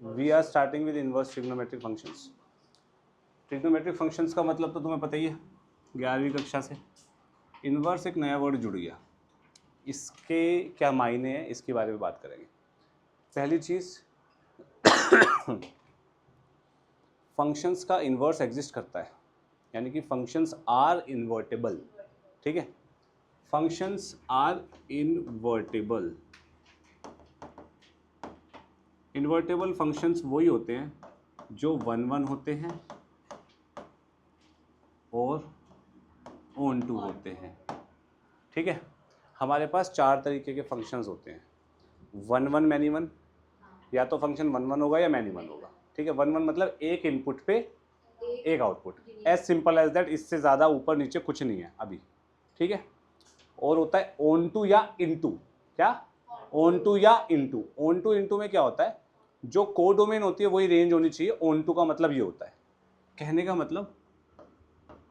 We are starting with inverse trigonometric functions. Trigonometric functions का मतलब तो तुम्हें पता ही है 11वीं कक्षा से। इनवर्स एक नया वर्ड जुड़ गया, इसके क्या मायने हैं इसके बारे में बात करेंगे। पहली चीज़, फंक्शंस का इन्वर्स एग्जिस्ट करता है, यानी कि फंक्शंस आर इन्वर्टेबल। ठीक है, functions are invertible. Invertible functions वही होते हैं जो 1 होते हैं और ऑन टू होते हैं। ठीक है, हमारे पास 4 तरीके के फंक्शंस होते हैं, 1 मैनी वन, या तो फंक्शन 1 होगा या मैनी वन होगा। ठीक है, 1 मतलब एक इनपुट पे एक output, as simple as that, इससे ज़्यादा ऊपर नीचे कुछ नहीं है अभी। ठीक है, और होता है ऑन टू या इनटू। क्या? ऑन टू या इनटू। ऑन टू इनटू में क्या होता है, जो कोडोमेन होती है वही रेंज होनी चाहिए। ऑन टू का मतलब ये होता है, कहने का मतलब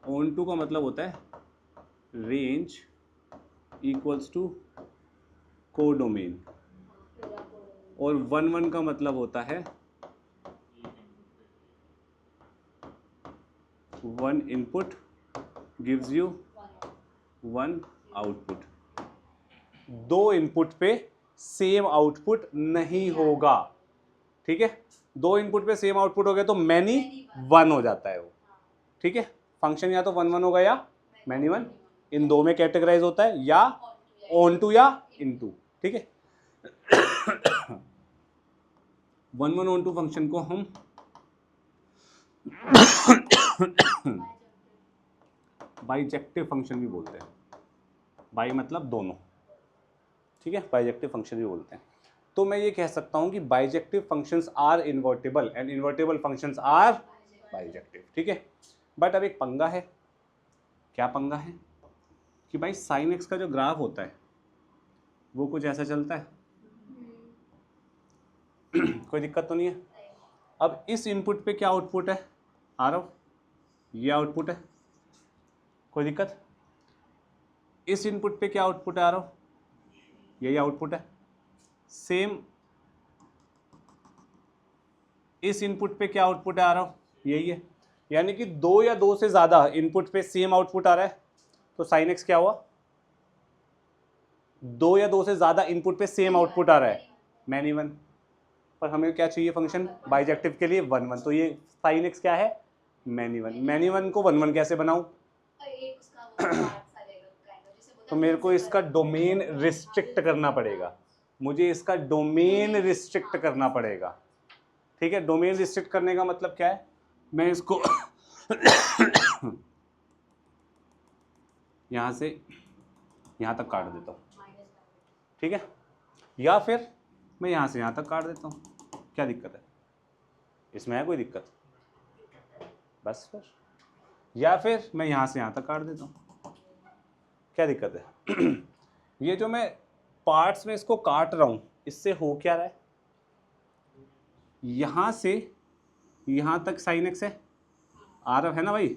ऑन टू का मतलब होता है रेंज इक्वल्स टू कोडोमेन, और 1 का मतलब होता है 1 input gives you 1 output. 2 input पे सेम आउटपुट नहीं होगा। ठीक है, 2 इनपुट पे सेम आउटपुट हो गया तो मैनी वन हो जाता है वो। ठीक है, फंक्शन या तो 1 होगा या मैनी वन, इन दो में कैटेगराइज होता है, या ऑन टू या इन टू। ठीक है, 1 ऑन टू फंक्शन को हम बाइजेक्टिव फंक्शन भी बोलते हैं। बाई मतलब दोनों। ठीक है, बाइजेक्टिव फंक्शन भी बोलते हैं। तो मैं ये कह सकता हूं कि bijective functions are invertible and invertible functions are bijective. ठीक है, बट अब एक पंगा है। क्या पंगा है कि भाई साइन एक्स का जो ग्राफ होता है वो कुछ ऐसा चलता है। कोई दिक्कत तो नहीं है। अब इस इनपुट पे क्या आउटपुट है आरव, ये आउटपुट है, कोई दिक्कत। इस इनपुट पे क्या आउटपुट है आरव, यही आउटपुट है। सेम इस इनपुट पे क्या आउटपुट है आरव, यही है। यानी कि 2 या 2 से ज्यादा इनपुट पे सेम आउटपुट आ रहा है, तो साइन एक्स क्या हुआ, 2 या 2 से ज्यादा इनपुट पे सेम आउटपुट आ रहा है, मैनी वन। पर हमें क्या चाहिए फंक्शन बाइजेक्टिव के लिए 1 तो ये साइन एक्स क्या है, मैनी वन। मैनी वन को 1 कैसे बनाऊं, तो मेरे को इसका डोमेन रिस्ट्रिक्ट करना पड़ेगा, मुझे इसका डोमेन रिस्ट्रिक्ट करना पड़ेगा। ठीक है, डोमेन रिस्ट्रिक्ट करने का मतलब क्या है, मैं इसको यहां से यहां तक काट देता हूं। ठीक है, या फिर मैं यहां से यहां तक काट देता हूं, क्या दिक्कत है इसमें, है कोई दिक्कत? बस फिर, या फिर मैं यहां से यहां तक काट देता हूं, क्या दिक्कत है? ये जो मैं पार्ट्स में इसको काट रहा हूं, इससे हो क्या रहा है, यहां से यहां तक साइन एक्स है, आरव है ना भाई,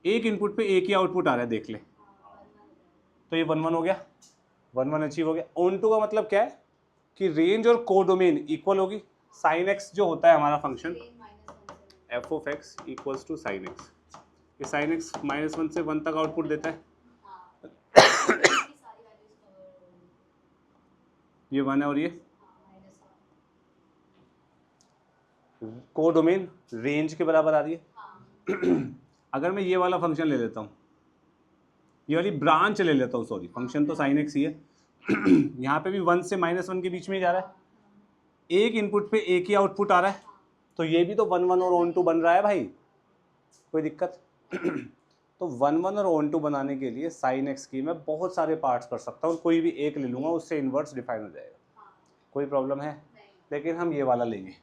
एक इनपुट पे एक ही आउटपुट आ रहा है, देख ले। तो ये 1 हो गया, 1 अचीव हो गया। ऑन टू का मतलब क्या है कि रेंज और कोडोमेन इक्वल होगी। साइन एक्स जो होता है हमारा function f of x equals to sine x, ये साइन एक्स -1 से 1 तक आउटपुट देता है। ये 1 है और ये कोडोमेन रेंज के बराबर आ रही है। अगर मैं ये वाला फंक्शन ले लेता हूँ, ये वाली ब्रांच ले लेता हूँ, सॉरी फंक्शन तो साइन एक्स ही है, यहाँ पे भी 1 से -1 के बीच में ही जा रहा है, एक इनपुट पे एक ही आउटपुट आ रहा है, तो ये भी तो 1 और ऑन टू बन रहा है भाई, कोई दिक्कत? तो 1 और ऑन टू बनाने के लिए साइन एक्स की मैं बहुत सारे पार्ट्स कर सकता हूँ, कोई भी एक ले लूँगा, उससे इन्वर्स डिफाइन हो जाएगा, कोई प्रॉब्लम है। लेकिन हम ये वाला लेंगे।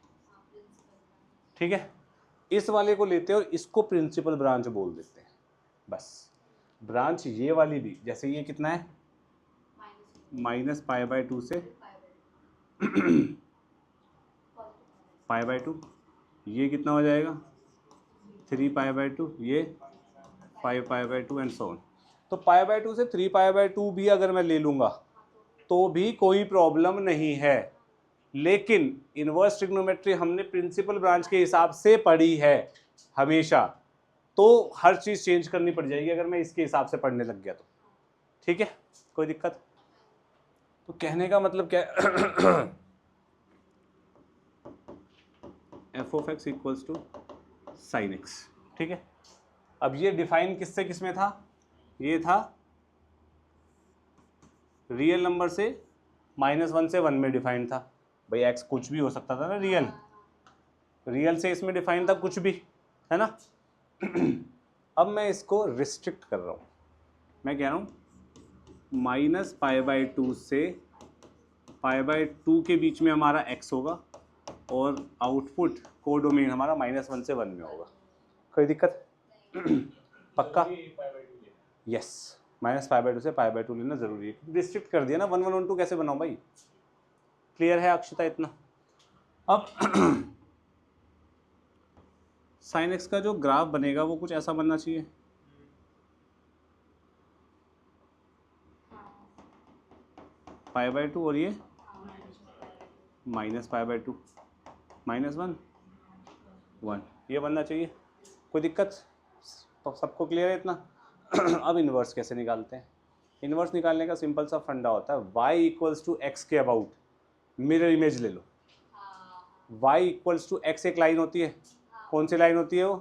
ठीक है, इस वाले को लेते हैं और इसको प्रिंसिपल ब्रांच बोल देते हैं। बस ब्रांच ये वाली भी, जैसे ये कितना है -π/2 से π/2, ये कितना हो जाएगा 3π/2, ये 5π/2 एंड सो ऑन। तो π/2 से 3π/2 भी अगर मैं ले लूँगा तो भी कोई प्रॉब्लम नहीं है। लेकिन इनवर्स ट्रिग्नोमेट्री हमने प्रिंसिपल ब्रांच के हिसाब से पढ़ी है हमेशा, तो हर चीज चेंज करनी पड़ जाएगी अगर मैं इसके हिसाब से पढ़ने लग गया तो। ठीक है, कोई दिक्कत? तो कहने का मतलब क्या है f of x equals to sine x. ठीक है, अब ये डिफाइन किससे किस में था? ये था रियल नंबर से -1 से 1 में डिफाइन था। भाई एक्स कुछ भी हो सकता था ना, रियल से इसमें डिफाइन था कुछ भी, है ना। अब मैं इसको रिस्ट्रिक्ट कर रहा हूँ, मैं कह रहा हूँ -π/2 से π/2 के बीच में हमारा x होगा और आउटपुट कोडोमेन हमारा -1 से 1 में होगा। कोई दिक्कत? पक्का? यस, -π/2 से π/2 लेना जरूरी है, रिस्ट्रिक्ट कर दिया ना। 1 1 1 2 कैसे बनाऊं भाई? क्लियर है अक्षता इतना? अब साइन एक्स का जो ग्राफ बनेगा वो कुछ ऐसा बनना चाहिए। π/2 और ये -π/2 -1 1, ये बनना चाहिए। कोई दिक्कत? सबको क्लियर है इतना? अब इन्वर्स कैसे निकालते हैं? इन्वर्स निकालने का सिंपल सा फंडा होता है, y इक्वल्स टू एक्स के अबाउट मिरर इमेज ले लो। y इक्वल्स टू एक्स एक लाइन होती है, कौन सी लाइन होती है वो?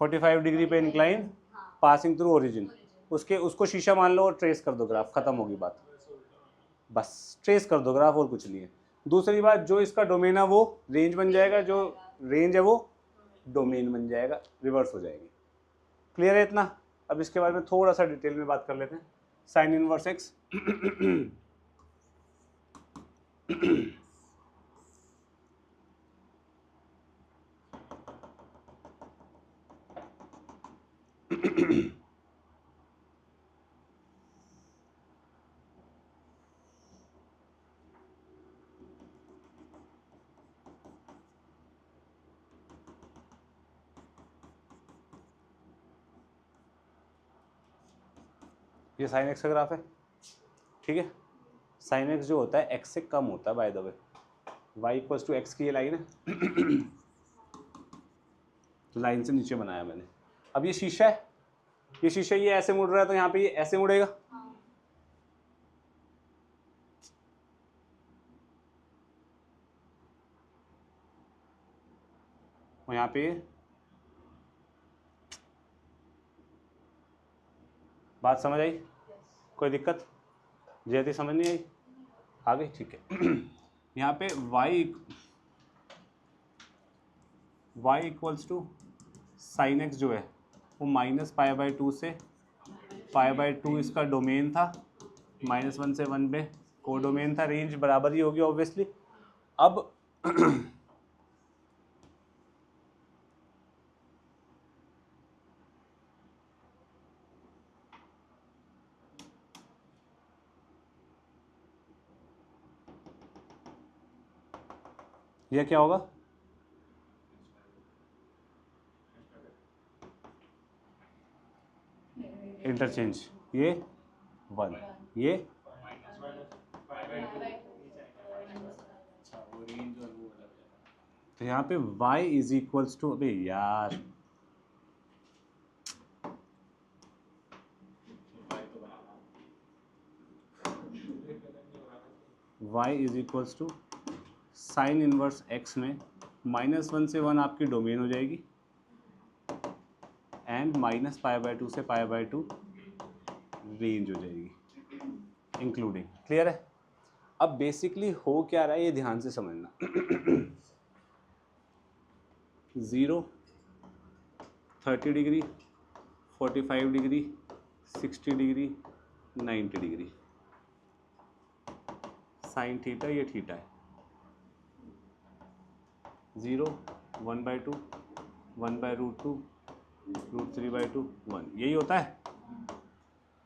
45 डिग्री पे इंक्लाइन पासिंग थ्रू ओरिजिन। उसको शीशा मान लो और ट्रेस कर दो ग्राफ, खत्म होगी बात। बस ट्रेस कर दो ग्राफ, और कुछ नहीं है। दूसरी बात, जो इसका डोमेन है वो रेंज बन जाएगा, जो रेंज है वो डोमेन बन जाएगा, रिवर्स हो जाएगी। क्लियर है इतना? अब इसके बारे में थोड़ा सा डिटेल में बात कर लेते हैं। साइन इनवर्स एक्स ये साइन एक्स का ग्राफ है, ठीक है। साइन एक्स जो होता है एक्स से कम होता है by the way. Y equals to x की ये लाइन है, तो लाइन से नीचे बनाया मैंने। अब ये शीशा है, ये शीशा ये ऐसे मुड़ रहा है, तो यहाँ पे ये ऐसे मुड़ेगा। और यहाँ पे बात समझ आई? कोई दिक्कत? जयती समझ नहीं आई? आ गई? ठीक है। यहाँ पे y equals to sine x जो है वो -π/2 से π/2 इसका डोमेन था, -1 से 1 पे कोडोमेन था, रेंज बराबर ही होगी ऑब्वियसली। अब यह क्या होगा? इंटरचेंज, ये 1, ये तो यहाँ पे y इज इक्वल्स टू, अबे यार y is equals to sine inverse x में -1 से 1 आपकी डोमेन हो जाएगी, एंड -π/2 से π/2 रेंज हो जाएगी इंक्लूडिंग। क्लियर है? अब बेसिकली हो क्या रहा है ये ध्यान से समझना। 0, 30 degree, 45 degree, 60 degree, 90 degree, sine theta, ये थीटा है। 0, 1/2, 1/√2, √3/2, 1, यही होता है।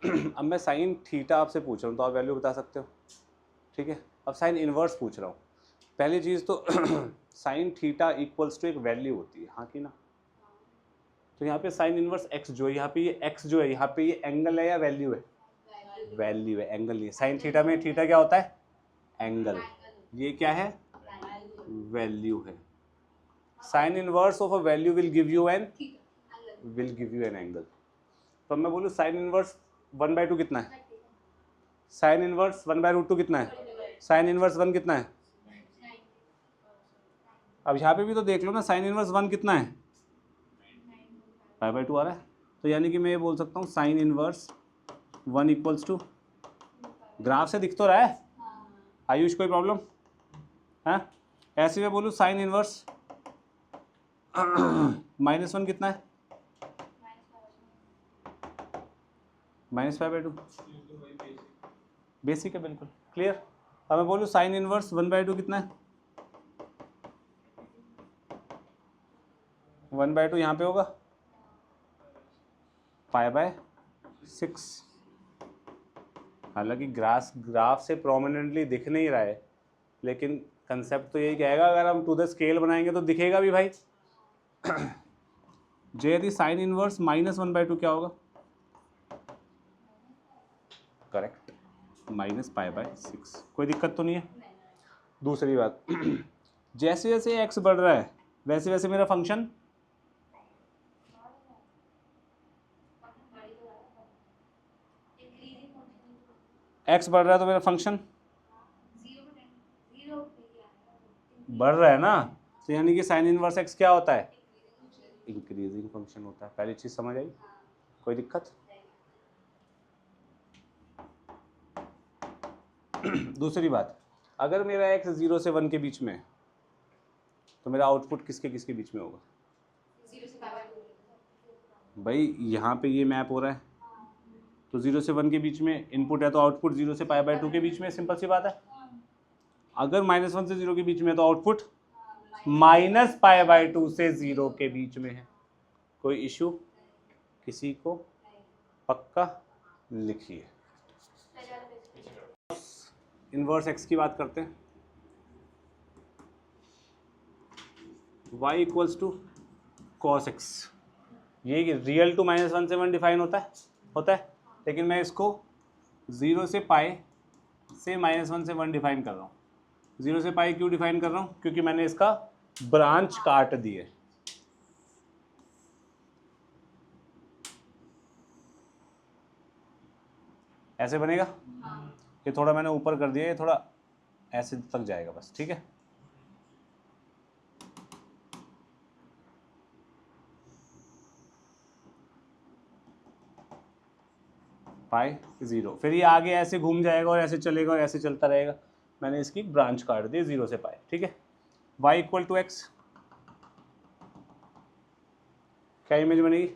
अब मैं साइन थीटा आपसे पूछ रहा हूँ तो आप वैल्यू बता सकते हो, ठीक है। अब साइन इनवर्स पूछ रहा हूँ, पहली चीज़ तो साइन थीटा इक्वल्स टू एक वैल्यू होती है, हाँ कि ना। तो यहाँ पे साइन इनवर्स एक्स जो है, यहाँ पे ये एक्स जो है, यहाँ पे ये एंगल है या वैल्यू है? वैल्यू है, एंगल नहीं है। साइन थीटा में थीटा क्या होता है? एंगल। ये क्या है? वैल्यू है। Sine inverse of a value will give you an angle. तो मैं बोलूँ साइन इनवर्स 1/2 कितना है? साइन इनवर्स 1/√2 कितना है? साइन इनवर्स 1 कितना है? अब यहाँ पे भी तो देख लो ना, साइन इनवर्स 1 कितना है? π/2 आ रहा है। तो यानी कि मैं ये बोल सकता हूँ sine inverse 1 equals to, graph से दिख तो रहा है आयुष, कोई प्रॉब्लम है? ऐसे मैं बोलूँ साइन इनवर्स -1 कितना है? -π/2। बेसिक है बिल्कुल क्लियर। अब मैं बोलूँ साइन इनवर्स 1/2 कितना है? 1/2 यहाँ पे होगा π/6। हालांकि ग्राफ से प्रोमिनेंटली दिख नहीं रहा है, लेकिन कंसेप्ट तो यही कहेगा, अगर हम टू द स्केल बनाएंगे तो दिखेगा भी भाई। जे यदि साइन इनवर्स -1/2 क्या होगा? करेक्ट, -π/6। कोई दिक्कत तो नहीं है। दूसरी बात, जैसे जैसे x बढ़ रहा है वैसे वैसे मेरा फंक्शन x बढ़ रहा है, तो मेरा फंक्शन बढ़ रहा है ना, तो यानी कि साइन इनवर्स x क्या होता है? इंक्रीजिंग फंक्शन होता है। पहली चीज समझ आई? कोई दिक्कत? दूसरी बात, अगर मेरा x 0 से 1 के बीच में है तो मेरा आउटपुट किसके किसके बीच में होगा? भाई यहाँ पे ये मैप हो रहा है, तो 0 से 1 के बीच में इनपुट है, तो आउटपुट 0 से π/2 के बीच में, सिंपल सी बात है। अगर -1 से 0 के बीच में है तो आउटपुट -π/2 से 0 के बीच में है। कोई इशू किसी को? पक्का लिखिए। इनवर्स x की बात करते हैं। y equals to cos x। ये रियल टू -1 से 1 डिफाइन होता है, लेकिन मैं इसको 0 से π से -1 से 1 डिफाइन कर रहा हूँ। 0 से π क्यों डिफाइन कर रहा हूँ? क्योंकि मैंने इसका ब्रांच काट दिए। ऐसे बनेगा। ये थोड़ा मैंने ऊपर कर दिया, ये थोड़ा ऐसे तक जाएगा बस, ठीक है। π0, फिर ये आगे ऐसे घूम जाएगा और ऐसे चलेगा और ऐसे चलता रहेगा। मैंने इसकी ब्रांच काट दी 0 से π, ठीक है। y इक्वल टू x, क्या इमेज बनेगी?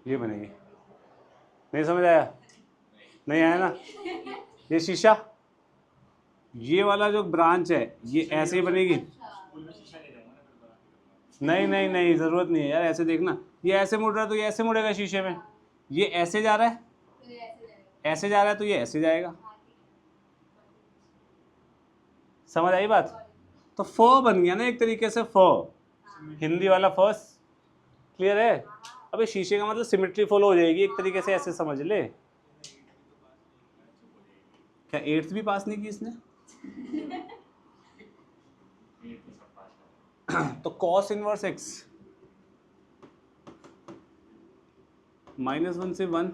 ये बनेगी। नहीं समझ आया? नहीं आया ना? ये शीशा, ये वाला जो ब्रांच है ये ऐसे ही बनेगी। नहीं नहीं नहीं, जरूरत नहीं है यार, ऐसे देखना, ये ऐसे मुड़ रहा है तो ये ऐसे मुड़ेगा शीशे में, ये ऐसे जा रहा है, ऐसे जा रहा है तो ये ऐसे जाएगा। समझ आई बात? तो फ बन गया ना एक तरीके से, फ हिंदी वाला फर्स्ट। क्लियर है? अबे शीशे का मतलब सिमेट्री फॉलो हो जाएगी एक तरीके से, ऐसे समझ ले। क्या 8th भी पास नहीं की इसने? तो cos इनवर्स x -1 से 1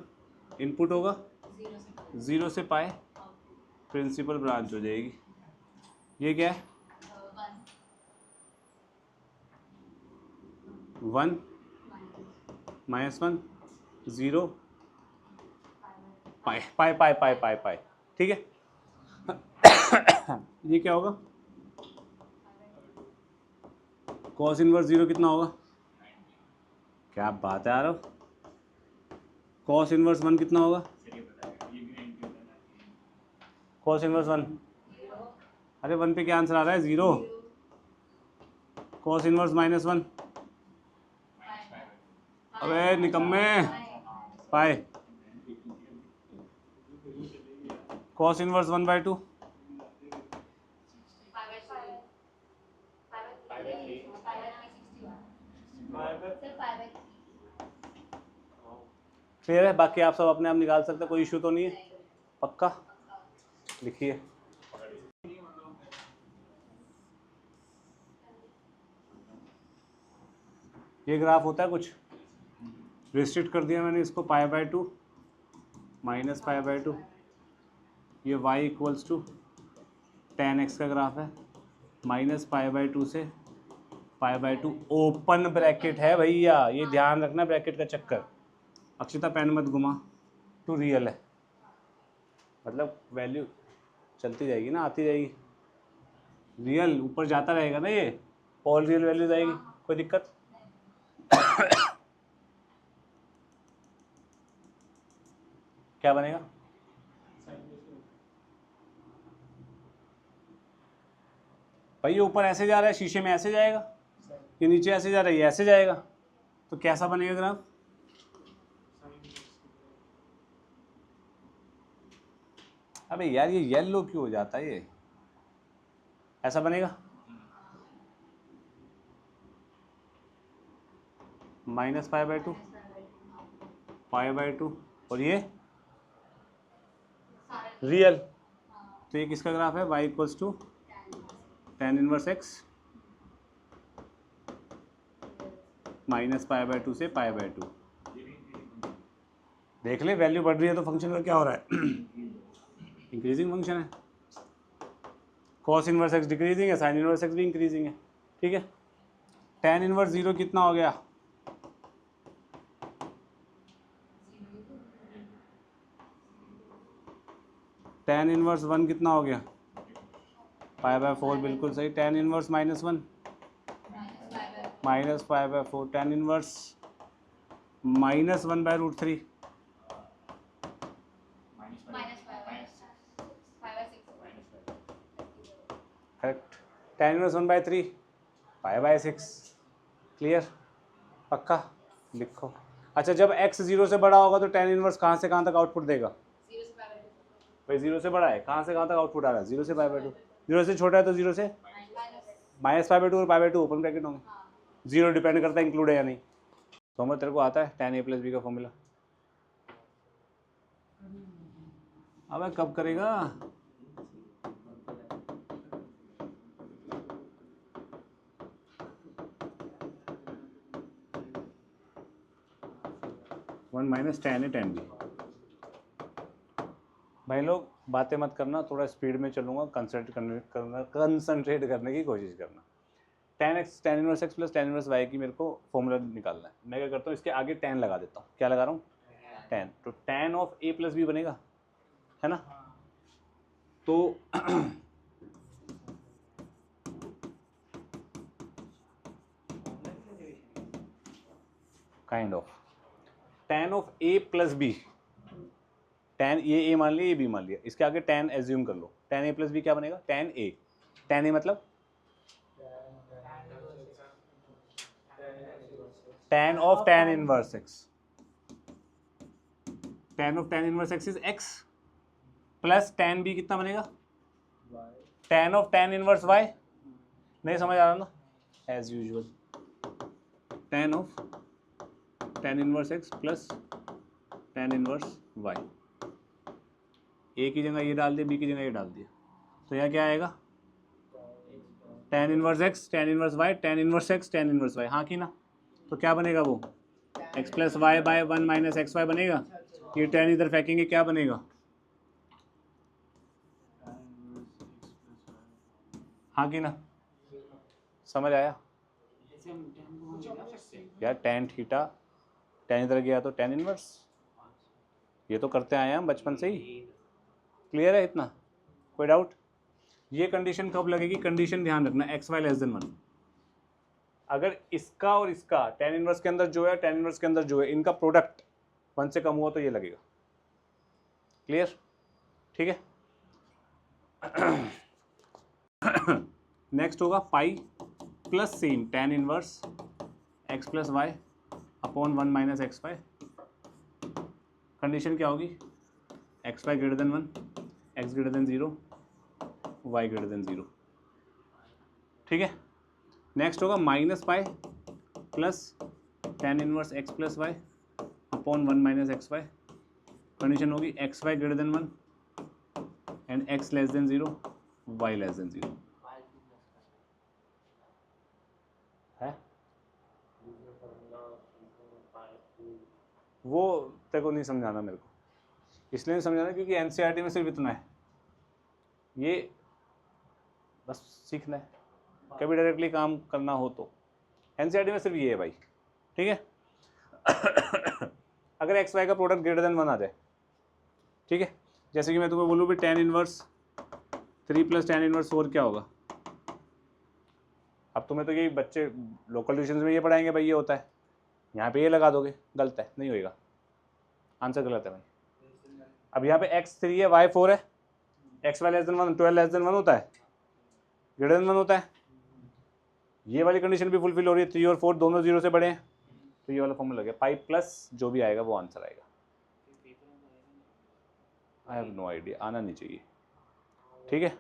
इनपुट होगा, 0 से π प्रिंसिपल ब्रांच हो जाएगी। ये क्या है? 1 -1 0 π, ठीक है। ये क्या होगा? cos इनवर्स 0 कितना होगा? क्या बात है यार। cos इनवर्स 1 कितना होगा? cos इनवर्स 1, अरे 1 पे क्या आंसर आ रहा है? 0। cos इनवर्स -1, अबे निकम्मे, पाए। cos इनवर्स 1/2, क्लियर है? बाकी आप सब अपने आप निकाल सकते हैं, कोई इशू तो नहीं है? पक्का? लिखिए। ये ग्राफ होता है कुछ, रिस्ट्रिक्ट कर दिया मैंने इसको π/2 माइनस π/2, ये y equals to tan x का ग्राफ है, माइनस π/2 से π/2 ओपन ब्रैकेट है भैया, ये ध्यान रखना ब्रैकेट का चक्कर। अक्षिता पेन मत घुमा, टू रियल है, मतलब वैल्यू चलती जाएगी ना, आती जाएगी, रियल ऊपर जाता रहेगा ना, ये ऑल रियल वैल्यू जाएगी, कोई दिक्कत? क्या बनेगा? भाई ये ऊपर ऐसे जा रहा है, शीशे में ऐसे जाएगा, ये नीचे ऐसे जा रहा है, ये ऐसे जाएगा, तो कैसा बनेगा ग्राफ? अबे यार ये येलो क्यों हो जाता है, ये ऐसा बनेगा, माइनस π/2 π/2, और ये रियल, तो ये किसका ग्राफ है? y equals to tan inverse x minus π/2 से π/2। देख ले वैल्यू बढ़ रही है तो फंक्शन का क्या हो रहा है? इंक्रीजिंग फंक्शन है। कॉस इनवर्स x डिक्रीजिंग है, साइन इनवर्स x भी इंक्रीजिंग है, ठीक है। tan इनवर्स 0 कितना हो गया? tan इनवर्स 1 कितना हो गया? π/4, बिल्कुल सही। tan inverse -1 minus π/4, tan inverse -1/√3 correct. tan inverse 1/3 π/6। Clear? पक्का? लिखो। अच्छा, जब x 0 से बड़ा होगा तो tan इनवर्स कहाँ से कहाँ तक आउटपुट देगा? भाई 0 से बड़ा है, कहाँ से कहाँ तक आउटपुट आ रहा है? 0 से π/2। 0 से छोटा है तो 0 से माइनस π/2 और π/2 ओपन ब्रैकेट होंगे, 0 डिपेंड करता है इंक्लूड है या नहीं। तो मैं तेरे को आता है tan a + b का फॉर्मूला? अब कब करेगा? One minus tan a tan b। भाई लोग बातें मत करना, थोड़ा स्पीड में चलूंगा, कंसंट्रेट करने की कोशिश करना। tan x tan inverse x plus tan inverse y की मेरे को फॉर्मूला निकालना है। मैं क्या करता हूँ, इसके आगे tan लगा देता हूँ। क्या लगा रहा हूँ? tan। तो tan ऑफ a + b बनेगा, है ना? तो kind of tan of a + b, tan ये a मान लिया, ये b मान लिया, इसके आगे tan एज्यूम कर लो। tan a + b क्या बनेगा? tan a। tan a मतलब tan of tan inverse x। tan of tan inverse x is x plus tan b कितना बनेगा? tan of tan inverse y। नहीं समझ आ रहा ना? As usual tan of tan inverse x plus tan inverse y। a की जगह ये डाल दिया, b की जगह ये डाल दिया, तो यहाँ क्या आएगा? tan inverse x tan inverse y tan inverse x tan inverse y। हाँ कि ना? तो क्या बनेगा वो? x plus y by 1 minus x y बनेगा। ये tan इधर फेंकेंगे, क्या बनेगा? हाँ कि ना? समझ आया? यार tan थीटा, tan इधर गया तो tan इनवर्स, ये तो करते आए हैं हम बचपन से ही। क्लियर है इतना? कोई डाउट? ये कंडीशन कब लगेगी? कंडीशन ध्यान रखना, एक्स वाई लेस देन 1। अगर इसका और इसका tan इनवर्स के अंदर जो है, tan इनवर्स के अंदर जो है, इनका प्रोडक्ट 1 से कम हुआ तो ये लगेगा। क्लियर? ठीक है। नेक्स्ट होगा pi plus same tan inverse x plus y upon 1 minus x y. Condition क्या होगी? X y greater than 1, x greater than 0, y greater than 0। ठीक है। नेक्स्ट होगा minus pi plus tan inverse x plus y upon 1 minus x y. Condition होगी x y greater than 1 and x less than 0, y less than 0 है। वो तेरे को नहीं समझाना मेरे को, इसलिए नहीं समझाना क्योंकि एनसीईआरटी में सिर्फ इतना है, ये बस सीखना है, कभी डायरेक्टली काम करना हो तो एनसीईआरटी में सिर्फ ये है भाई, ठीक है। अगर एक्स वाई का प्रोडक्ट ग्रेटर देन 1 आ जाए, ठीक है, जैसे कि मैं तुम्हें बोलूँ भी tan inverse 3 plus tan inverse 4 क्या होगा। अब तुम्हें तो यही बच्चे लोकल ट्यूशन में ये पढ़ाएंगे भाई ये होता है, यहाँ पे ये लगा दोगे, गलत है, नहीं होएगा, आंसर गलत है भाई। अब यहाँ पे x3 है y4 है, x y less than 1 12 less than 1 होता है, ग्रेटर देन 1 होता है, ये वाली कंडीशन भी फुलफिल हो रही है, 3 और 4 दोनों 0 से बड़े हैं, तो ये वाला फॉर्मूला लगे पाई प्लस जो भी आएगा वो आंसर आएगा। आई हैव नो आइडिया, आना नहीं चाहिए, ठीक है।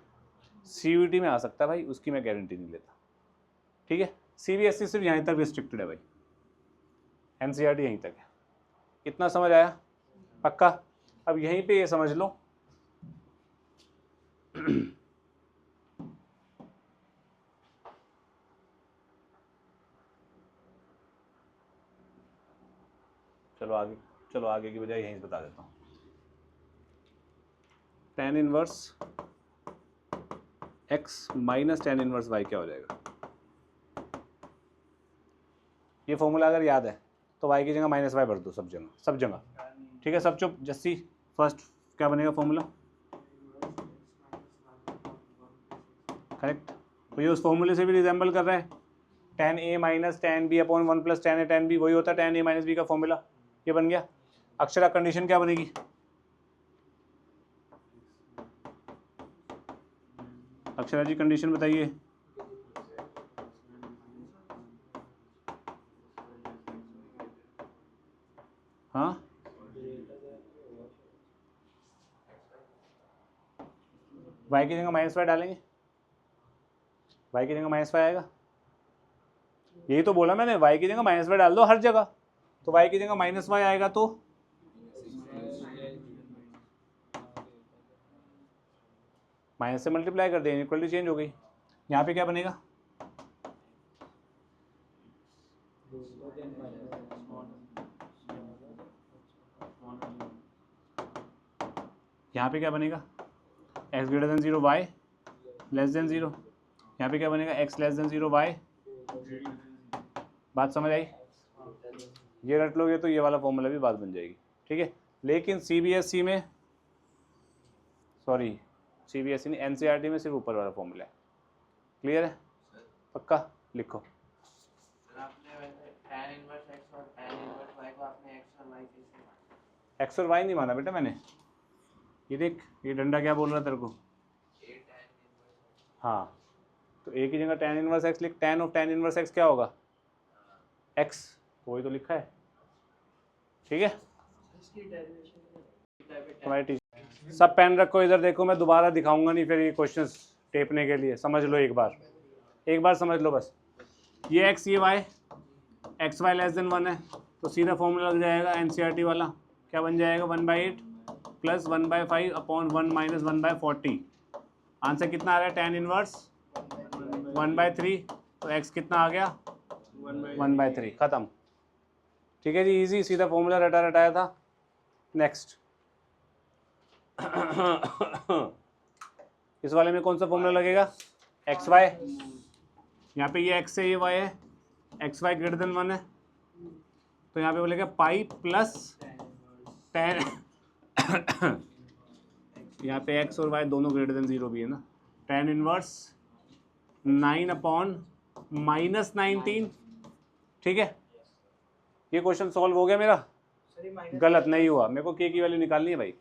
CUET में आ सकता है भाई, उसकी मैं गारंटी नहीं लेता, ठीक है। CBSE सिर्फ यहीं तक रिस्ट्रिक्टेड है भाई, NCERT यहीं तक है। इतना समझ आया पक्का। अब यहीं पे ये समझ लो चलो आगे की बजाय यहीं से बता देता हूँ। tan inverse x minus tan inverse y क्या हो जाएगा। ये फॉर्मूला अगर याद है तो y की जगह माइनस वाई भर दो सब जगह, ठीक है। सब चुप, जस्सी फर्स्ट क्या बनेगा फॉर्मूला, करेक्ट। तो ये उस फॉर्मूले से भी रिजेंबल कर रहा है, tan a minus tan b upon 1 plus tan a tan b, वही होता है tan a माइनस b का फॉर्मूला, ये बन गया। अक्षरा कंडीशन क्या बनेगी, अक्षरा जी कंडीशन बताइए। हाँ y की जगह माइनस वाई डालेंगे, y की जगह माइनस वाई आएगा, यही तो बोला मैंने, y की जगह माइनस वाई डाल दो हर जगह, तो y की जगह माइनस वाई आएगा तो माइनस से मल्टीप्लाई कर दें, इक्वलिटी चेंज हो गई। यहाँ पे क्या बनेगा, यहाँ पे क्या बनेगा, x greater than 0 y less than 0, यहाँ पे क्या बनेगा x लेस देन 0 y। बात समझ आई, ये रट लोगे तो ये वाला फॉर्मूला भी बात बन जाएगी, ठीक है। लेकिन CBSE में, सॉरी CBSE नहीं, NCERT में सिर्फ ऊपर वाला फॉर्मूला है, क्लियर है पक्का, लिखो। एक्स और वाई नहीं माना बेटा मैंने, ये देख ये डंडा क्या बोल रहा है तेरे को, हाँ तो ए की जगह tan इनवर्स x लिख, tan of tan inverse x क्या होगा x, तो वही तो लिखा है, ठीक है। तुम्हारी टीचर सब पेन रखो इधर, देखो मैं दोबारा दिखाऊंगा नहीं फिर ये क्वेश्चंस टेपने के लिए, समझ लो एक बार समझ लो बस। ये x ये y, x y less than 1 है, तो सीधा फॉर्मूला लग जाएगा NCERT वाला, क्या बन जाएगा 1/8 प्लस 1/5 अपॉन 1 माइनस 1/40। आंसर कितना आ रहा है tan इनवर्स 1/3, तो x कितना आ गया 1/3, खत्म, ठीक है जी, इजी, सीधा फॉर्मूला रटाया था। नेक्स्ट इस वाले में कौन सा फॉर्मूला लगेगा, एक्स वाई, यहाँ पे ये x है ये y है, एक्स वाई ग्रेटर देन 1 है, तो यहाँ पे बोलेगा पाई प्लस tan यहाँ पे x और y दोनों ग्रेटर देन 0 भी है ना, tan इनवर्स 9 अपॉन माइनस 19, ठीक है। ये क्वेश्चन सॉल्व हो गया मेरा, गलत नहीं हुआ, मेरे को k की वैल्यू निकालनी है भाई,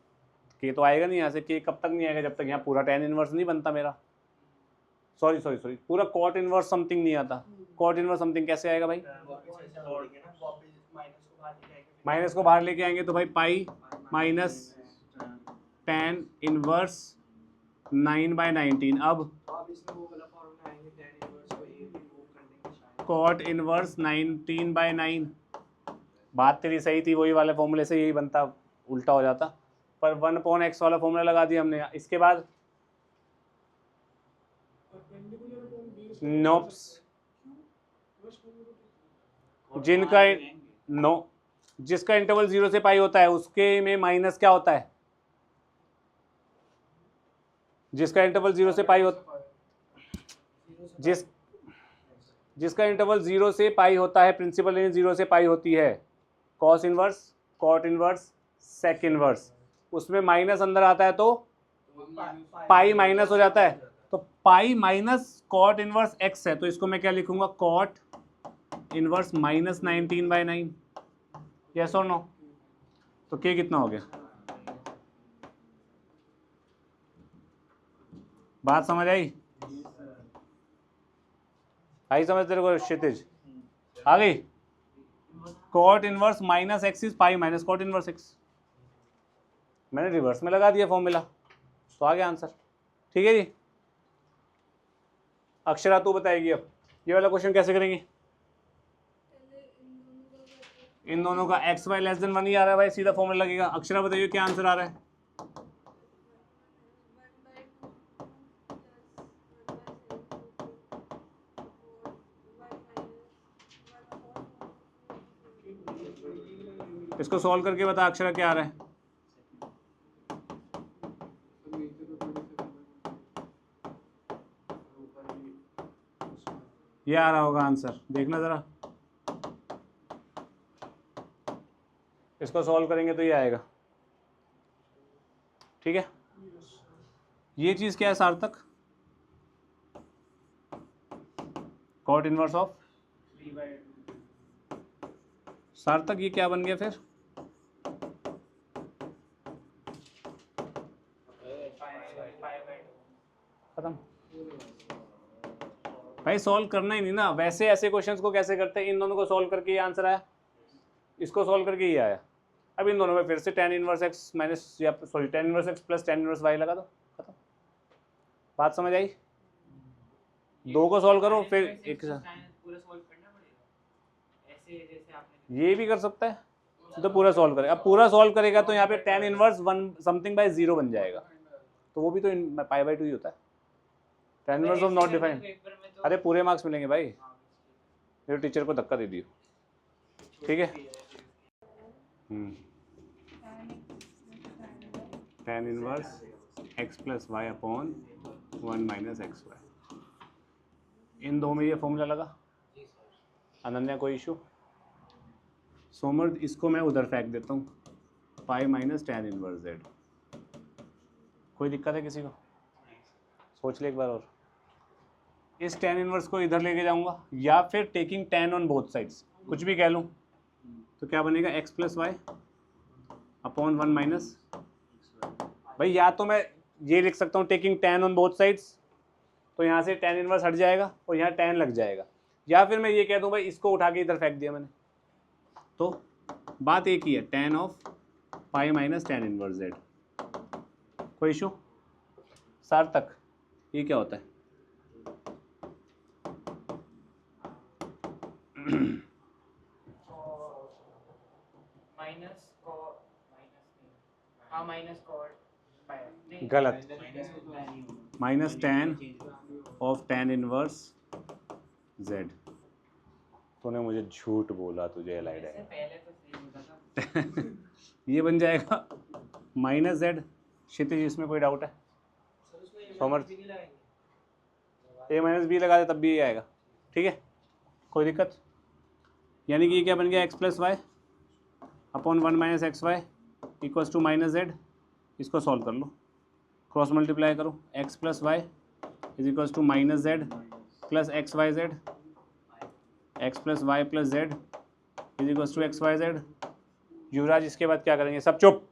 k तो आएगा नहीं यहाँ से, k कब तक नहीं आएगा, जब तक यहाँ पूरा tan इनवर्स नहीं बनता मेरा, सॉरी पूरा cot इनवर्स समथिंग नहीं आता। cot इनवर्स समथिंग कैसे आएगा भाई, माइनस को बाहर लेके आएंगे तो भाई पाई माइनस tan इनवर्स 9/19। अब कॉट इनवर्स 19/9। बात तेरी सही थी, वही वाले फॉर्मूले से यही बनता, उल्टा हो जाता, पर 1/x वाला फॉर्मूला लगा दिया हमने। इसके बाद नोप्स, जिनका नो जिसका इंटरवल 0 से पाई होता है उसके में माइनस क्या होता है? जिसका इंटरवल 0 से पाई होता जिसका इंटरवल 0 से पाई होता है, प्रिंसिपल रेंज 0 से पाई होती है, cos inverse, cot inverse, sec inverse, उसमें माइनस अंदर आता है तो पाई माइनस हो जाता है। तो pi minus cot inverse x है, तो इसको मैं क्या लिखूंगा? Cot inverse minus 19/9। यस और नो? तो के कितना हो गया? बात समझ आई? आई समझ तेरे को क्षितिज? आ गई? Cot inverse minus x is pi minus cot inverse x. मैंने रिवर्स में लगा दिया फॉर्मूला, तो आ गया आंसर। ठीक है जी। अक्षरा तू बताएगी अब ये वाला क्वेश्चन कैसे करेंगे? इन दोनों का एक्स वाई लेस देन 1 ही आ रहा है भाई, सीधा फॉर्मूला लगेगा। अक्षरा बताइए क्या आंसर आ रहा है? इसको सॉल्व करके बता अक्षरा क्या आ रहा है? ये आ रहा होगा आंसर, देखना जरा। इसको सॉल्व करेंगे तो ये आएगा। ठीक है, ये चीज क्या है सार्थक? कॉट इनवर्स ऑफ सार्थक, ये क्या बन गया फिर? खत्म भाई, सॉल्व करना ही नहीं ना। वैसे ऐसे क्वेश्चंस को कैसे करते हैं? इन दोनों को सॉल्व करके ये आंसर आया, इसको सॉल्व करके ये आया। अब इन दोनों में फिर से tan इनवर्स x माइनस या sorry tan inverse x plus tan inverse y लगा दो, खत्म। बात समझ आई? दो को सॉल्व करो फिर एक ये भी कर सकता है, तो पूरा सॉल्व करेगा। अब पूरा सॉल्व करेगा तो यहाँ पे tan इनवर्स 1 समथिंग बाय 0 बन जाएगा, तो वो भी तो π/2 ही होता है। tan inverse of not defined, अरे पूरे मार्क्स मिलेंगे भाई, मेरे टीचर को धक्का दे दियो। ठीक है, tan inverse x plus y upon 1 minus x y. इन दो में ये फॉर्मूला लगा। अनन्या कोई इशू? सोमर्थ इसको मैं उधर फेंक देता हूँ, pi minus tan inverse z। कोई दिक्कत है किसी को? सोच ले एक बार और। इस tan इनवर्स को इधर लेके जाऊंगा या फिर taking tan on both sides, कुछ भी कह लूँ, तो क्या बनेगा? x plus y upon 1 minus. भाई या तो मैं ये लिख सकता हूँ taking tan on both sides, तो यहाँ से tan इनवर्स हट जाएगा और यहाँ tan लग जाएगा, या फिर मैं ये कह दूँ भाई इसको उठा के इधर फेंक दिया मैंने, तो बात एक ही है, tan of pi minus tan inverse z। कोई इशू? सार्थक ये क्या होता है? गलत, minus tan of tan inverse z। तूने मुझे झूठ बोला, तुझे एलाइड है। ये बन जाएगा माइनस z। क्षितिज इसमें कोई डाउट है? समर्थ a माइनस बी लगा दे तब भी ये आएगा। ठीक है, कोई दिक्कत? यानी कि ये क्या बन गया? x plus y upon 1 minus x y equals to minus z। इसको सॉल्व कर लो, क्रॉस मल्टीप्लाई करो, x plus y is equals to minus z plus x y z, x plus y plus z is equals to x y z. Yuvraj इसके बाद क्या करेंगे? सब चुप।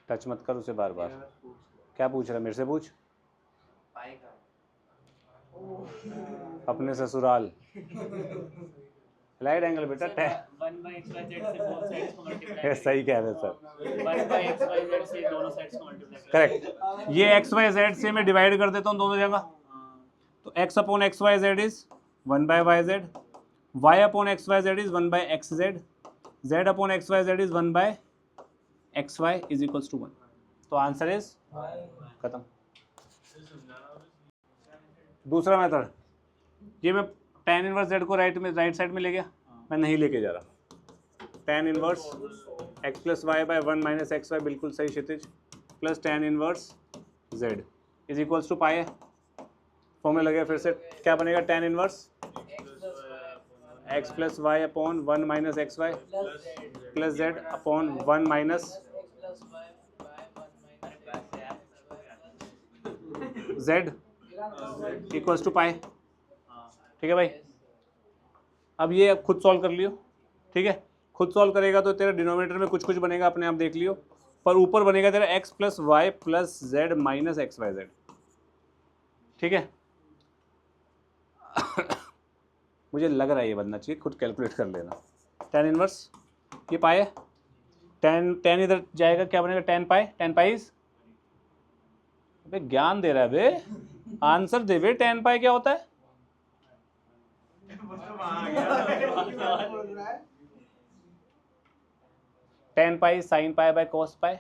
टच मत कर उसे बार बार। क्या पूछ रहा है? मेरे से पूछ। अपने ससुराल राइट एंगल बेटा 1 by xyz से बोथ साइड्स को मल्टीप्लाई सही कह रहे सर 1 by xyz से दोनों साइड्स को मल्टीप्लाई करेक्ट। ये एक्स वाई जेड से मैं डिवाइड कर देता हूँ दोनों जगह, तो x upon x y z is 1 by y z, y upon x y z is 1 by x z, z upon x y z is 1 by x y is equals to 1। तो answer is खत्म। दूसरा method, ये मैं tan inverse z को right side में ले गया, मैं नहीं लेके जा रहा। tan inverse x plus y by 1 minus x y, बिल्कुल सही Kshitij, plus tan inverse z is equals to pi है। फॉर्मूला लगे फिर से, क्या बनेगा tan inverse x plus y upon 1 minus x y plus z upon 1 minus z equals to pi. ठीक है भाई, अब ये अब खुद सॉल्व कर लियो। ठीक है, खुद सॉल्व करेगा तो तेरा डिनोमिनेटर में कुछ कुछ बनेगा, अपने आप देख लियो, पर ऊपर बनेगा तेरा x plus y plus z minus x y z. ठीक है मुझे लग रहा है ये बनना चाहिए, खुद कैलकुलेट कर लेना। tan इनवर्स ये पाई है, tan इधर जाएगा, क्या बनेगा tan pi, tan pi is, अबे ज्ञान दे रहा है बे, आंसर दे बे, tan पाई क्या होता है? tan pi sine pi by cos pi,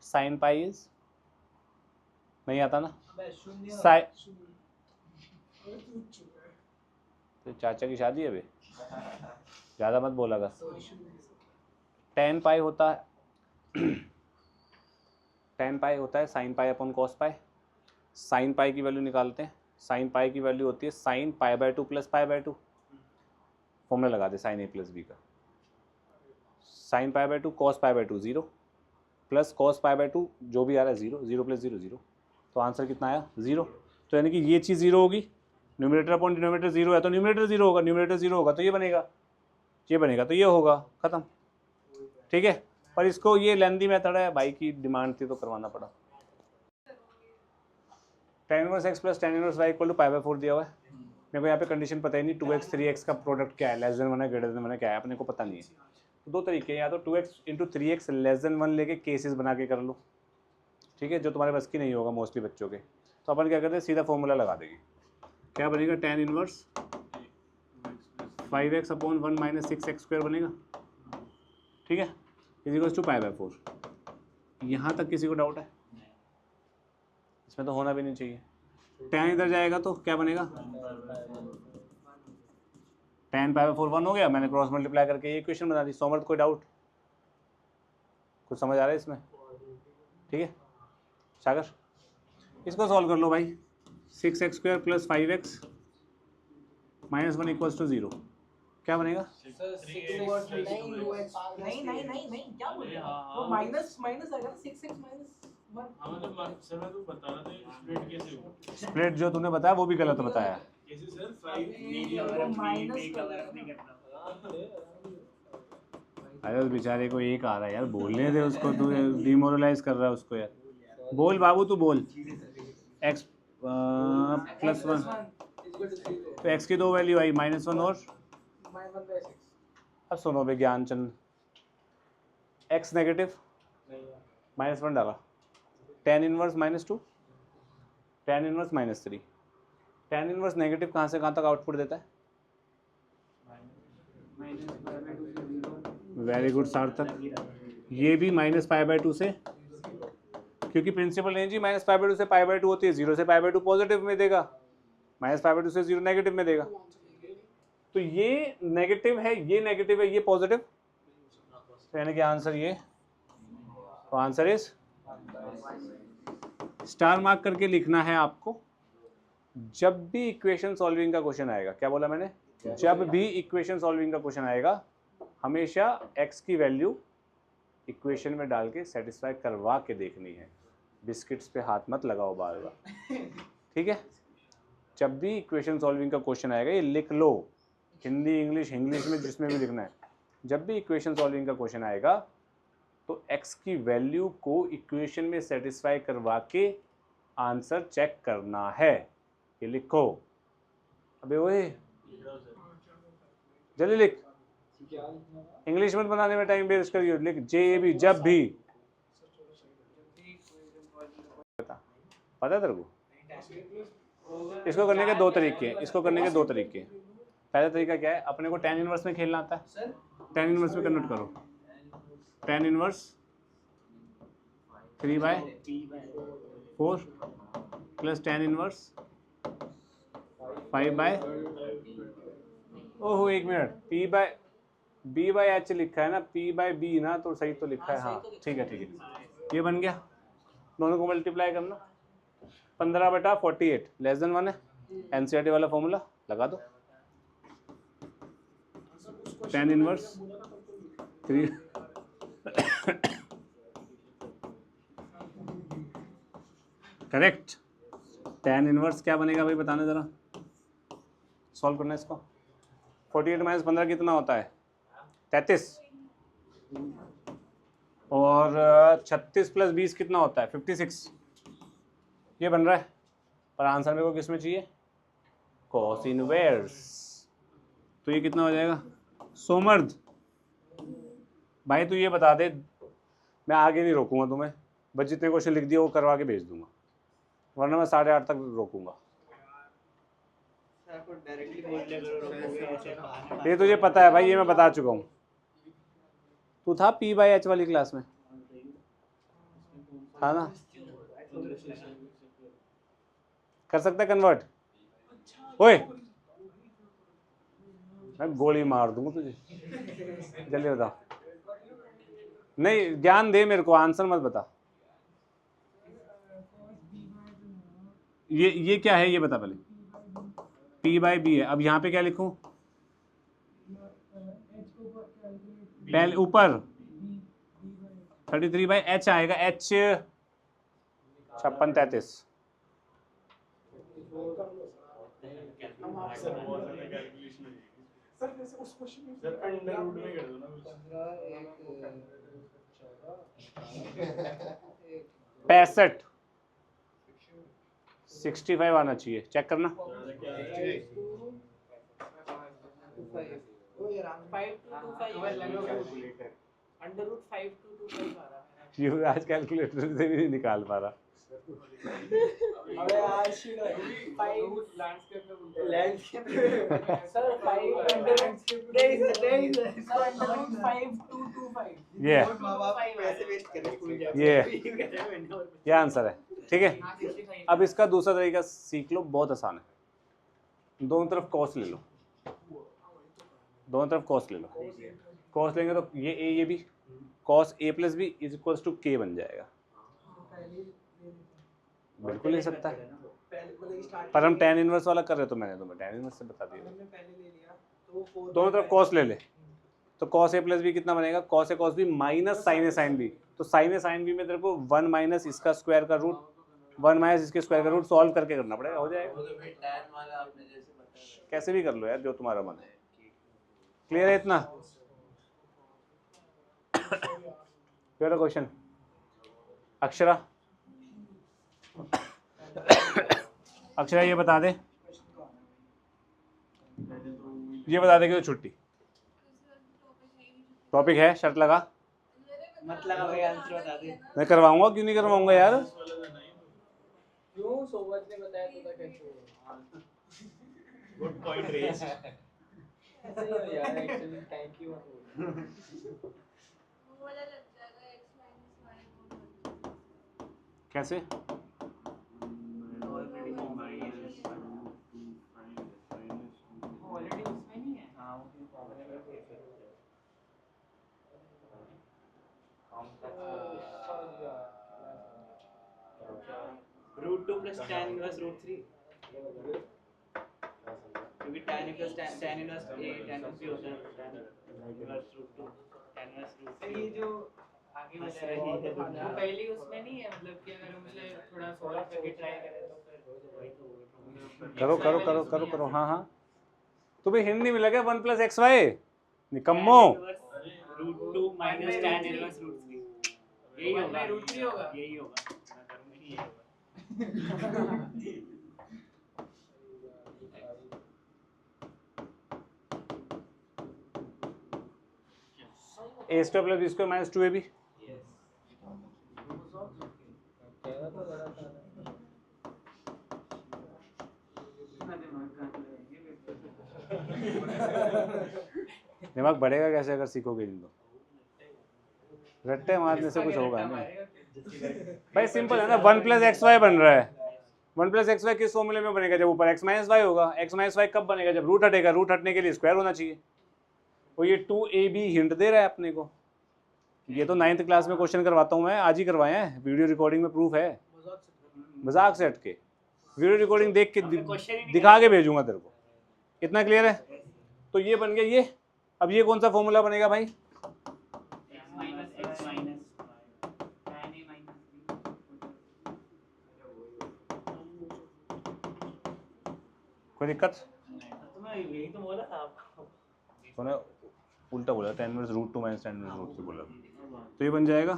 sine pi is, नहीं आता ना साइन, तो चाचा की शादी है बे, ज़्यादा मत बोला कर। tan पाई होता है tan पाई होता है साइन पाई अपॉन cos पाई। साइन पाई की वैल्यू निकालते हैं, साइन पाई की वैल्यू होती है sine pi by 2 plus pi by 2। Formula लगा दे साइन ए प्लस बी का, sine pi by 2 cos pi by 2 0 plus cos pi by 2 जो भी आ रहा है 0, 0 प्लस 0 0, तो आंसर कितना आया 0। तो यानी कि ये चीज़ 0 होगी, न्यूमरेटर अपॉन डिनोमिनेटर 0 है तो न्यूमरेटर 0 होगा, न्यूमरेटर 0 होगा तो ये बनेगा, ये बनेगा तो ये होगा, खत्म। ठीक है, पर इसको ये लेंदी मेथड है, भाई की डिमांड थी तो करवाना पड़ा। tan inverse x plus tan inverse y equal to pi by 4 दिया हुआ है, मेरे को यहाँ पे कंडीशन पता ही नहीं 2x 3x का प्रोडक्ट क्या है, लेस देन 1 है ग्रेटर देन 1 है क्या है, अपने को पता नहीं है। तो दो तरीके हैं, या तो 2x into 3x less than 1 लेके केसेस बना के कर लो, ठीक है, जो तुम्हारे बस की नहीं होगा मोस्टली बच्चों के। तो अपन क्या करते हैं, सीधा फॉर्मूला लगा देंगे, क्या बनेगा tan inverse 5x upon 1 minus 6x square बनेगा। ठीक है, is equals to pi by 4। यहाँ तक किसी को डाउट है? इसमें तो होना भी नहीं चाहिए। tan इधर जाएगा तो क्या बनेगा, tan पाई बाय 4 1 हो गया, मैंने क्रॉस मल्टीप्लाई करके ये इक्वेशन बना दी। सोमर्थ कोई डाउट, कुछ समझ आ रहा है इसमें? ठीक है सागर, इसको सॉल्व कर लो भाई, 6x square plus 5x minus 1 equals to 0, क्या बनेगा? नहीं क्या बोल रहे हो, वो माइनस माइनस आएगा ना, 6x माइनस 1। मतलब सर मैं तो बता रहा था स्प्लिट कैसे हो, स्प्लिट जो तूने बताया वो भी गलत बताया। कैसे सर 5 अरे उस बेचारे को एक आ रहा है यार, बोलने दे उसको, तू डिमोरलाइज कर रहा है उसको यार। बोल बाबू तू बोल, x प्लस 1, तो x की दो वैल्यू आई -1 और अब सुनो बे ज्ञान चंद, x नेगेटिव -1 डाला, tan inverse -2, tan inverse -3, tan inverse negative कहाँ से कहाँ तक आउटपुट देता है? वेरी गुड सार्थक, ये भी माइनस पाई बाय 2 से, क्योंकि प्रिंसिपल रेंज ही माइनस पाई बाय 2 से पाई बाय 2 होती है, 0 से पाई बाय 2 पॉजिटिव में देगा, माइनस पाई बाय 2 से 0 नेगेटिव में देगा। तो ये नेगेटिव है, ये नेगेटिव है, ये पॉजिटिव, तो यानी कि आंसर ये, तो आंसर इज, स्टार मार्क करके लिखना है आपको। जब भी इक्वेशन सॉल्विंग का क्वेश्चन आएगा, क्या बोला मैंने, जब भी इक्वेशन सॉल्विंग का क्वेश्चन आएगा हमेशा x की वैल्यू इक्वेशन में डाल के सेटिस्फाई करवा के देखनी है, बिस्किट्स पे हाथ मत लगाओ बार बार। ठीक है, जब भी इक्वेशन सॉल्विंग का क्वेश्चन आएगा ये लिख लो, हिंदी इंग्लिश में जिसमें भी लिखना है, जब भी इक्वेशन सॉल्विंग का क्वेश्चन आएगा तो x की वैल्यू को इक्वेशन में सेटिस्फाई करवा के आंसर चेक करना है, ये लिखो। अबे ओए जल्दी लिख, इंग्लिश में बनाने में टाइम वेस्ट करिए, लिख JAB जब भी। पता है तेरे को? इसको करने के दो तरीके हैं, इसको करने के दो तरीके हैं। पहला तरीका क्या है, अपने को tan इनवर्स में खेलना आता है, tan इनवर्स में कन्वर्ट करो। tan inverse 3/4 plus tan inverse 5/, ओहो एक मिनट, B/H लिखा है ना, P/B ना, तो सही तो लिखा है। हाँ ठीक है, ये बन गया। दोनों को मल्टीप्लाई करना, 15/48 लेस देन 1 है। NCERT वाला फॉर्मूला लगा दो, tan inverse 3 correct. tan inverse क्या बनेगा भाई, बताना जरा, सॉल्व करना इसको। 48 - 15 कितना होता है, 33, और 36 + 20 कितना होता है, 56। ये बन रहा है, पर आंसर मेरे को किस में चाहिए, cos इनवर्स। तो ये कितना हो जाएगा, सोमर्द भाई तू ये बता दे, मैं आगे नहीं रोकूंगा तुम्हें, बस जितने क्वेश्चन लिख दिए वो करवा के भेज दूंगा, वरना मैं 8:30 तक रोकूंगा। ये तुझे पता है भाई, ये मैं बता चुका हूँ। तू था P/H वाली क्लास में, था ना? कर सकता है कन्वर्ट? ओए मैं गोली मार दूंगा तुझे, जल्दी बता। नहीं ज्ञान दे मेरे को, आंसर मत बता। ये क्या है, ये बता पहले। P/B है, अब यहाँ पे क्या लिखूं, पहले ऊपर 33/H आएगा, H 56-33। सर अंडर रूट में कर दो ना। 65 आना चाहिए, चेक करना। 5-2-5 आ रहा है। युवराज कैलकुलेटर से भी नहीं निकाल पा रहा। अबे यार शिट, 5 लैंडस्केप सर 5 नहीं सर 5-2-2-5 ये पैसे वेस्ट कर रहे स्कूल जाके। ये आंसर है, ठीक है। अब इसका दूसरा तरीका सीख लो, बहुत आसान है। दोनों तरफ कॉस ले लो, दोनों तरफ कॉस ले लो। कॉस लेंगे तो ये A ये B, cos A + B = K बन जाएगा। बिल्कुल ले सकता है, पर हम tan इनवर्स वाला कर रहे, तो मैंने तुम्हें tan इनवर्स से बता दिया। दोनों तरफ cos ले ले, तो cos A + B कितना बनेगा, cos A cos B minus sin A sin B। तो sin A sin B में तेरे को 1 - इसका स्क्वायर का रूट, 1 - इसके स्क्वायर का रूट सॉल्व करके करना पड़ेगा, हो जाएगा। कैसे भी कर लो यार, जो तुम्हारा मन है। क्लियर है इतना? Clear question? अक्षरा, अक्षरा ये बता दे, ये बता दे कि तो छुट्टी टॉपिक है, शर्त लगा। मत लगा भाई, आंसर बता दे। मैं करवाऊंगा, क्यों नहीं करवाऊंगा यार। क्यों सोबत ने बताया तो था कैसे गुड पॉइंट रेज। ऐसे ही हो यार, एक्चुअली थैंक यू कैसे? ऑलरेडी उसमें नहीं है। हां वो √2 + tan इनवर्स √3, क्योंकि tan inverse A tan inverse B होता है, tan इनवर्स √2 tan इनवर्स √3। ये जो आगे वाला है वो पहले उसमें नहीं है, मतलब कि अगर हम उसे थोड़ा सॉल्व करके ट्राई करें तो फिर करो करो करो करो करो, हाँ हाँ। तुम्हें हिंट नहीं मिला क्या 1 + xy, निकम्मो। √2 - tan इनवर्स √3, यही होगा, √3 होगा, यही होगा, मैं करूंगा यही होगा। A square plus b square minus 2ab। दिमाग बढ़ेगा कैसे अगर सीखोगे इन दो? रट्टे मारने से कुछ होगा नहीं भाई, सिंपल है ना। 1 प्लस एक्स वाई बन रहा है। 1 प्लस एक्स वाई किस फॉर्मूले में बनेगा? जब ऊपर एक्स माइनस वाई होगा। एक्स माइनस वाई कब बनेगा? जब रूट हटेगा। रूट हटने के लिए स्क्वायर होना चाहिए। और ये 2ab हिंट दे रहा है अपने को। ये तो 9th क्लास में क्वेश्चन करवाता हूँ मैं, आज ही करवाए हैं, वीडियो रिकॉर्डिंग में प्रूफ है। मजाक से हटके वीडियो रिकॉर्डिंग देख के दिखा के भेजूंगा तेरे को। इतना क्लियर है? तो ये बन गया ये। अब ये कौन सा फॉर्मूला बनेगा भाई? कोई दिक्कत? यही तो बोला था आपको। तूने उल्टा बोला, tan inverse root 2 minus tan inverse root 3 बोला। तो ये बन जाएगा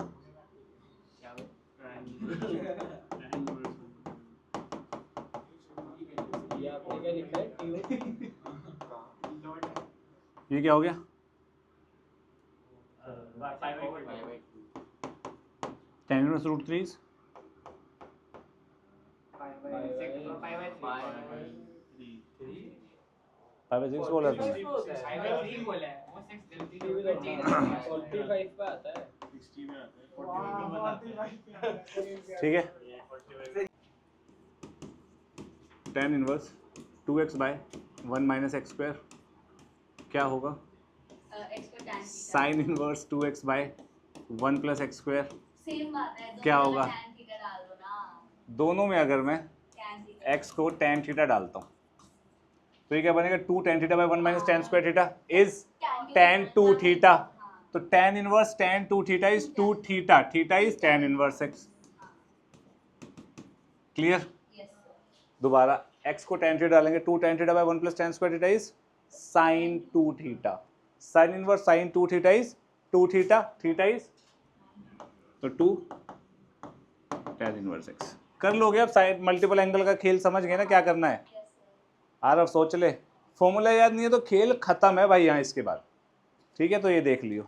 ये क्या हो गया? tan इनवर्स रूट 3 5/6 बोला तुमने। ठीक है। tan inverse 2x by 1 minus x square क्या होगा? Sine inverse 2x by 1 plus x square same बात है। क्या होगा? tan थीटा डाल दो ना। दोनों में अगर मैं tan थीटा x को tan थीटा डालता हूँ तो ये क्या बनेगा? 2 tan theta by 1 minus tan square theta is tan 2 theta. तो tan inverse tan 2 theta is 2 theta. Theta is tan inverse x। Clear? Yes दोबारा x को tan थीटा डालेंगे, 2 tan theta by 1 plus tan square theta is sin 2 theta. sin inverse sin 2 theta is 2 theta. Theta is तो 2 tan inverse x। कर लोगे अब? Side multiple angle का खेल समझ गए ना क्या करना है? यार अब सोच ले, फॉर्मूला याद नहीं है तो खेल खत्म है भाई यहाँ इसके बाद। ठीक है, तो ये देख लियो।